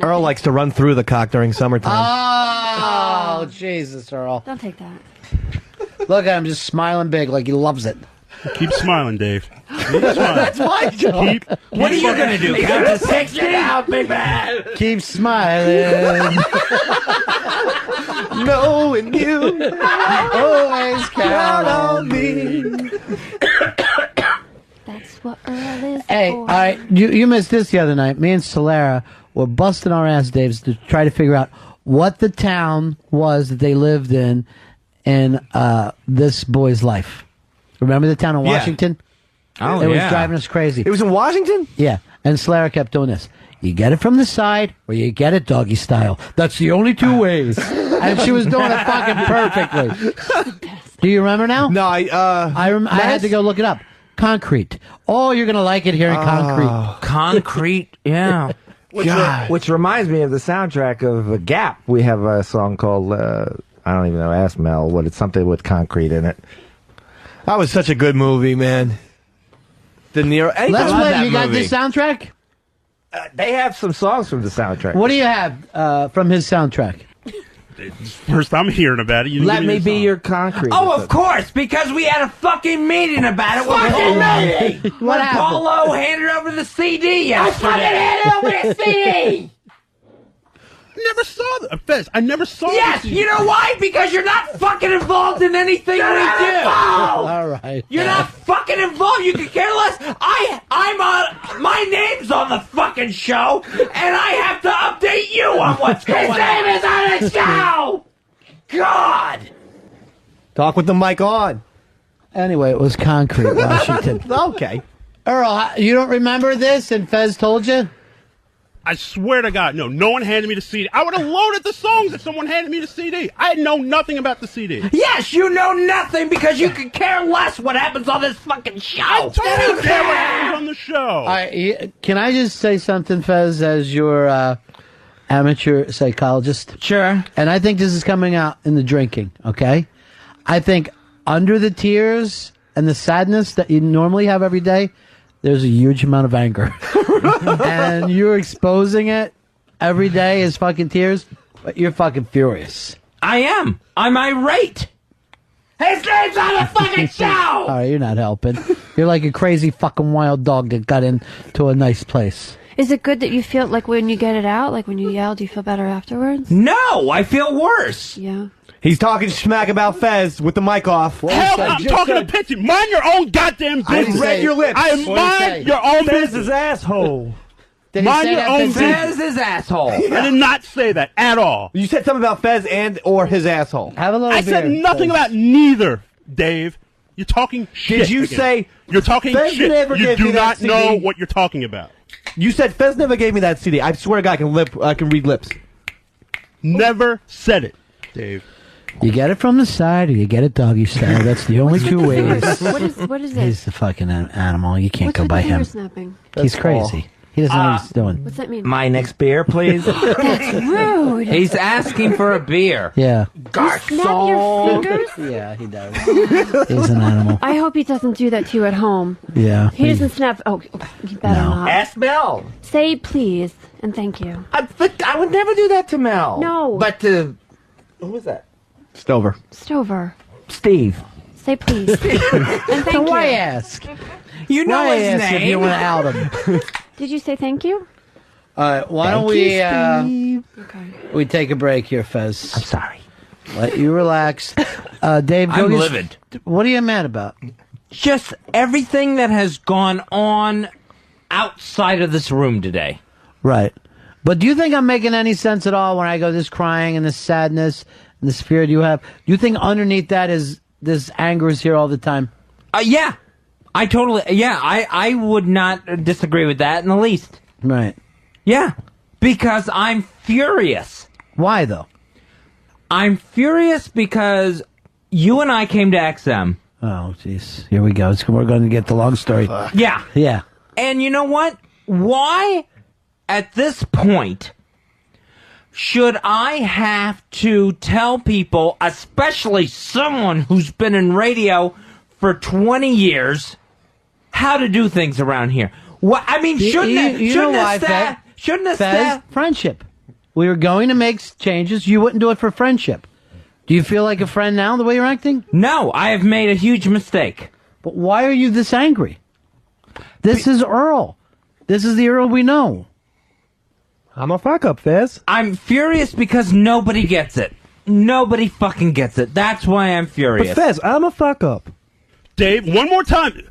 Earl likes to run through the cock during summertime. Oh, Jesus, Earl. Don't take that. Look at him just smiling big like he loves it. Keep smiling, Dave. Keep smiling. That's my job. Keep What are you going to do? Count to 60? Keep smiling. Knowing you Always count on me. That's what Earl is Hey, for. all right, you missed this the other night. Me and Solera were busting our ass, Dave, to try to figure out what the town was that they lived in this boy's life. Remember the town in Yeah. Washington? Oh, It was yeah. driving us crazy. It was in Washington? Yeah, and Solera kept doing this. You get it from the side, or you get it doggy style. That's the only 2 ways. And she was doing it fucking perfectly. Do you remember now? No, I had to go look it up. Concrete. Oh, you're gonna like it here in concrete. Concrete, yeah. Which reminds me of the soundtrack of Gap. We have a song called, I don't even know, ask Mel, what it's something with concrete in it. That was such a good movie, man. De Niro. Let's love play. that You got movie. this soundtrack? They have some songs from the soundtrack. What do you have from his soundtrack? First I'm hearing about it. You Let give me a be song. your concrete. Oh, of course, because we had a fucking meeting about it. What When happened? Paulo handed over the CD yesterday. Never saw that. Fez, I never saw Yes, this. you know why? Because you're not fucking involved in anything we do. All right. You're not fucking involved. You could care less. I'm on. My name's on the fucking show, and I have to update you on what's going on. His name is on the show. God. Talk with the mic on. Anyway, it was concrete, Washington. Okay. Earl, you don't remember this, and Fez told you? I swear to God, no one handed me the CD. I would have loaded the songs if someone handed me the CD. I know nothing about the CD. Yes, you know nothing because you could care less what happens on this fucking show. I totally care what happens on the show. Can I just say something, Fez, as your amateur psychologist? Sure. And I think this is coming out in the drinking, okay? I think under the tears and the sadness that you normally have every day, there's a huge amount of anger. And you're exposing it every day as fucking tears, but you're fucking furious. I am. I'm irate. His name's on the fucking show! All right, you're not helping. You're like a crazy fucking wild dog that got into a nice place. Is it good that you feel like when you get it out, like when you yell, do you feel better afterwards? No, I feel worse. Yeah. He's talking smack about Fez with the mic off. Hell, I'm talking to Pitchy. Mind your own goddamn business. I read your lips. I mind your own business. Fez's asshole. Did Mind your own business. Fez's asshole. I did not say that at all. You said something about Fez and or his asshole. Have a little I said nothing about neither, Dave. You're talking shit. Did you again. say you're talking Fez shit? never You gave do me that not know CD? what you're talking about. You said Fez never gave me that CD. I swear to God, I can read lips. Never said it, Dave. You get it from the side or you get it doggy style. That's the only two ways. What is it? He's the fucking animal. You can't What's go with by the him. finger snapping? He's crazy. He doesn't know what he's doing. What's that mean? My next beer, please. That's rude. He's asking for a beer. Yeah. You snap your fingers? Yeah, he does. He's an animal. I hope he doesn't do that to you at home. Yeah. He doesn't snap. Oh, you better not. Ask Mel. Say please and thank you. I would never do that to Mel. No. But to... Who was that? Stover. Stover. Steve. Say please. And thank So why you. ask? You know Why his ask name. if you want to out him? Did you say thank you? All right, why don't we take a break here, Fez? I'm sorry. Let you relax. Dave, go I'm get- livid. What are you mad about? Just everything that has gone on outside of this room today. Right. But do you think I'm making any sense at all when I go this crying and this sadness and this fear you have? Do you think underneath that is this anger is here all the time? Yeah. I would not disagree with that in the least. Right. Yeah. Because I'm furious. Why, though? I'm furious because you and I came to XM. Oh, jeez. Here we go. We're going to get the long story. Yeah. Yeah. And you know what? Why, at this point, should I have to tell people, especially someone who's been in radio for 20 years, how to do things around here? What I mean, shouldn't Fez, friendship. We were going to make changes. You wouldn't do it for friendship. Do you feel like a friend now, the way you're acting? No, I have made a huge mistake. But why are you this angry? This is Earl. This is the Earl we know. I'm a fuck up, Fez. I'm furious because nobody gets it. Nobody fucking gets it. That's why I'm furious. But Fez, I'm a fuck up. Dave, one more time.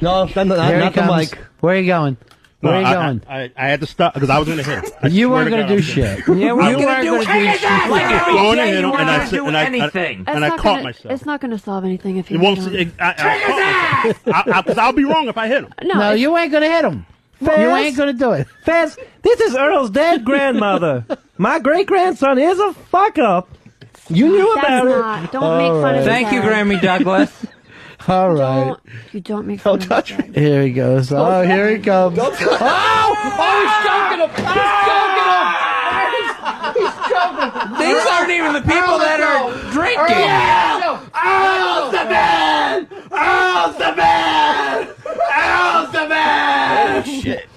No, not the mic. Where are you going? Where are you going? I had to stop because I was going to hit him. You weren't going to do shit. Yeah, we're going to do anything. going to hit him, and I do anything. and I caught myself. It's not going to solve anything if you It won't. don't. Because I'll be wrong if I hit him. No, you ain't going to hit him. Fez? You ain't going to do it. Fez, this is Earl's dead grandmother. My great-grandson is a fuck up. You knew That's about not. it. Don't make fun of Thank his you, dad. Grammy Douglas. All right. You don't make fun of his dad. Here he goes. Oh, here he comes. Oh, he's choking him. He's choking him. These aren't even the people that are drinking. Earl's the man! Earl's the man! Earl's the man! Shit.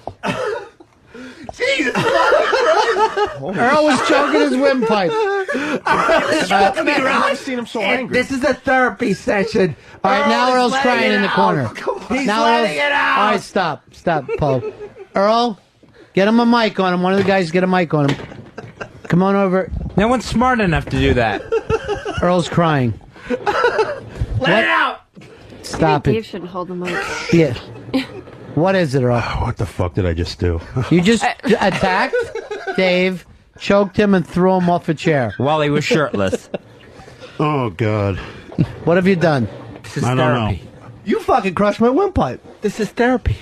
Jesus Christ! Earl was choking his windpipe. I've seen him so angry. This is a therapy session. All right, now Earl is Earl's crying letting in it the out. corner. He's Now letting it out. All right, stop, Paul. Earl, get him a mic on him. One of the guys get a mic on him. Come on over. No one's smart enough to do that. Earl's crying. Let it out! Stop Dave it. shouldn't hold the mic. Yeah. What is it, Earl? What the fuck did I just do? You just attacked Dave, choked him, and threw him off a chair. While he was shirtless. Oh God. What have you done? This is I don't know. therapy. You fucking crushed my windpipe. This is therapy.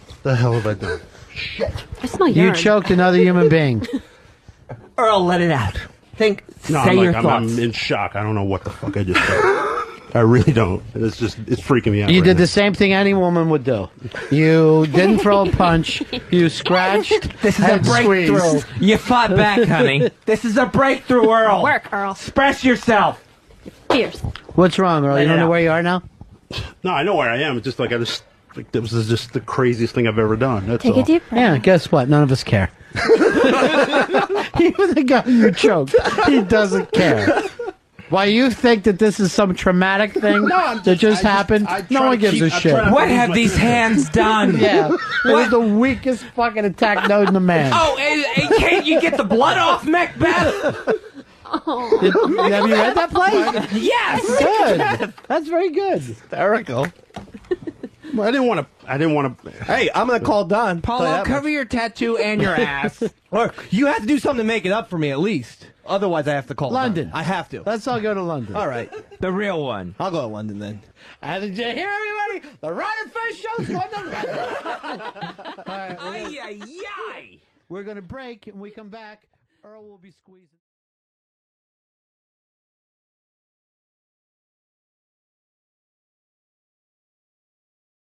What the hell have I done? I smell You urine. choked another human being. Earl, let it out. Think. No, say your I'm thoughts. in shock. I don't know what the fuck I just said. I really don't. It's freaking me out. You right did now. the same thing any woman would do. You didn't throw a punch. You scratched. This is a and breakthrough. squeezed. You fought back, honey. This is a breakthrough, Earl. Work, Earl. Express yourself. Fierce. What's wrong, Earl? Let You it don't know out. where you are now? No, I know where I am. It's just like this is just the craziest thing I've ever done. That's Take all. a deep breath. Yeah, guess what? None of us care. Even the guy you choked, he doesn't care. Why you think that this is some traumatic thing that just happened? No one gives a shit. What have these hands done? Yeah, it was the weakest fucking attack known to man. Oh, and can't you get the blood off Macbeth? Have you read that play? Yes. Good. That's very good. Hysterical. Well, I didn't want to. Hey, I'm gonna call Don. Paul, Tell you I'll that cover your tattoo and your ass. Look, you have to do something to make it up for me at least. Otherwise, I have to call London. Don. I have to. Let's all go to London. All right. The real one. I'll go to London then. And did you hear everybody? The Ryan Fish Show's going to London. All right, Ay, ay, ay. we're going to break, and when we come back, Earl will be squeezing.